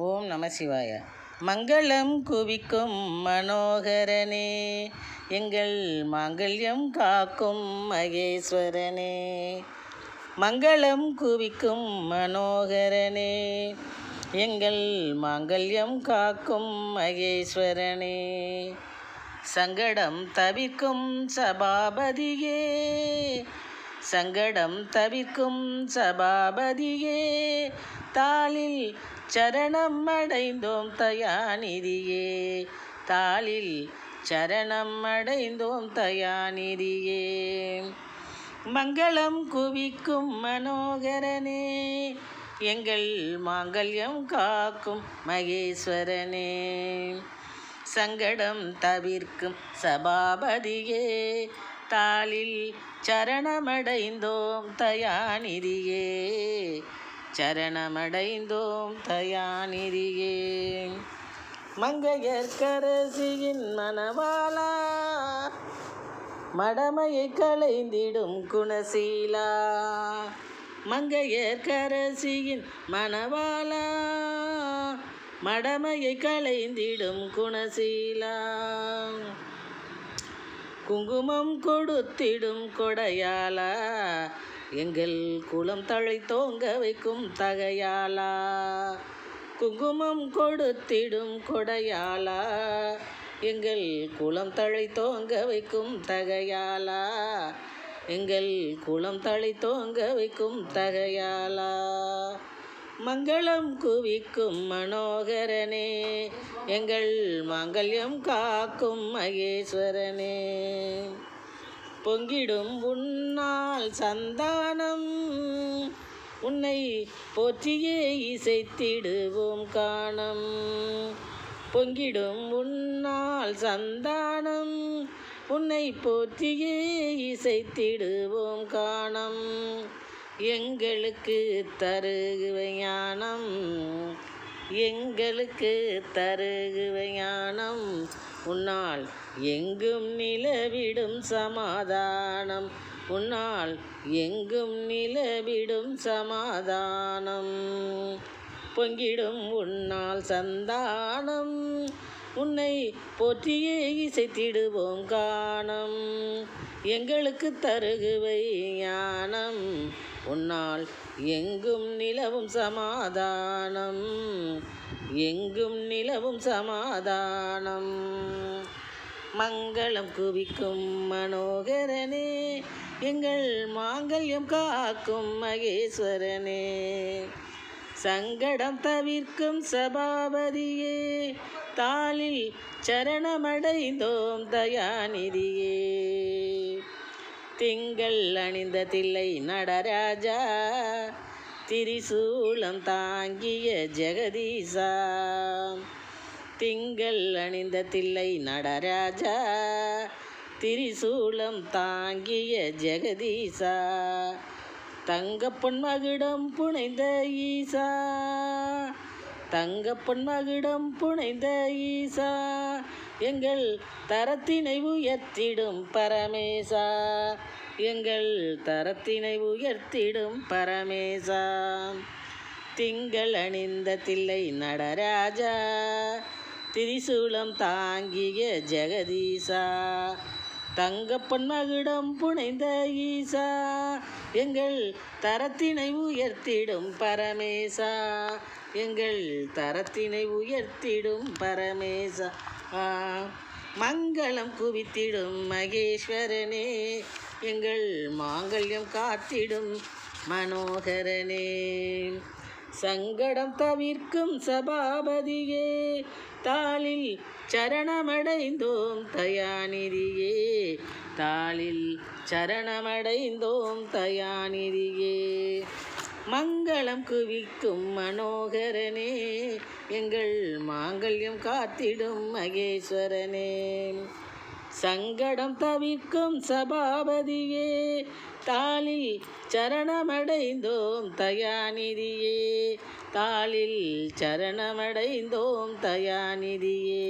ஓம் நம சிவாய. மங்களம் குவிக்கும் மனோகரனே, எங்கள் மாங்கல்யம் காக்கும் மகேஸ்வரனே. மங்களம் குவிக்கும் மனோகரனே, எங்கள் மாங்கல்யம் காக்கும் மகேஸ்வரனே. சங்கடம் தவிர்க்கும் சபாபதியே, சங்கடம் தவிர்க்கும் சபாபதியே, தாளில் சரணம் அடைந்தோம் தயாநிதியே, தாளில் சரணம் அடைந்தோம் தயாநிதியே. மங்களம் குவிக்கும் மனோகரனே, எங்கள் மாங்கல்யம் காக்கும் மகேஸ்வரனே. சங்கடம் தவிர்க்கும் சபாபதியே, தாளில் சரணமடைந்தோம் தயாநிதியே, சரணமடைந்தோம் தயாநிதியே. மங்கையர்க்கரசியின் மணவாளா, மடமையை களைந்திடும் குணசீலா. மங்கையர்க்கரசியின் மணவாளா, மடமையை களைந்திடும் குணசீலா. குங்குமம் கொடுத்திடும் கொடையாளா, எங்கள் குலம் தழைத்தோங்க வைக்கும் தகையாளா. குங்குமம் கொடுத்திடும் கொடையாளா, எங்கள் குலம் தழைத்தோங்க வைக்கும் தகையாளா, எங்கள் குலம் தழைத்தோங்க வைக்கும் தகையாளா. மங்களம் குவிக்கும் மனோகரனே, எங்கள் மாங்கல்யம் காக்கும் மகேஸ்வரனே. பொங்கிடும் உன்னால் சந்தானம், உன்னை போற்றியே இசைத்திடுவோம் காணம். பொங்கிடும் உன்னால் சந்தானம், உன்னை போற்றியே இசைத்திடுவோம் காணம். எங்களுக்கு தருகுவை ஞானம், எங்களுக்கு தருகுவை ஞானம், உன்னால் எங்கும் நிலவிடும் சமாதானம், உன்னால் எங்கும் நிலவிடும் சமாதானம். பொங்கிடும் உன்னால் சந்தானம், உன்னை போற்றியே இசைத்திடுவோம் காணம். எங்களுக்கு தருகுவை ஞானம், உன்னால் எங்கும் நிலவும் சமாதானம், எங்கும் நிலவும் சமாதானம். மங்களம் குவிக்கும் மனோகரனே, எங்கள் மாங்கல்யம் காக்கும் மகேஸ்வரனே. சங்கடம் தவிர்க்கும் சபாபதியே, தாளில் சரணமடைந்தோம் தயாநிதியே. திங்கள் அணிந்த தில்லை நடராஜா, திரிசூலம் தாங்கிய ஜெகதீசா. திங்கள் அணிந்த தில்லை நடராஜா, திரிசூலம் தாங்கிய ஜெகதீசா. தங்கப்பொன் மகுடம் புனைந்த ஈசா, தங்கப்பொன் மகுடம் புனைந்த ஈசா, எங்கள் தரத்தினை உயர்த்திடும் பரமேசா, எங்கள் தரத்தினை உயர்த்திடும் பரமேசா. திங்கள் அணிந்த தில்லை நடராஜா, திரிசூலம் தாங்கிய ஜெகதீசா. தங்கப்பொன் மகுடம் புனைந்த ஈசா, எங்கள் தரத்தினை உயர்த்திடும் பரமேசா, எங்கள் தரத்தினை உயர்த்திடும் பரமேசா. மங்களம் குவித்திடும் மகேஸ்வரனே, எங்கள் மாங்கல்யம் காத்திடும் மனோகரனே. சங்கடம் தவிர்க்கும் சபாபதியே, தாளில் சரணமடைந்தோம் தயாநிதியே, தாளில் சரணமடைந்தோம் தயாநிதியே. மங்களம் குவிக்கும் மனோகரனே, எங்கள் மாங்கல்யம் காத்திடும் மகேஸ்வரனே. சங்கடம் தவிர்க்கும் சபாபதியே, தாளில் சரணமடைந்தோம் தயாநிதியே, தாளில் சரணமடைந்தோம் தயாநிதியே.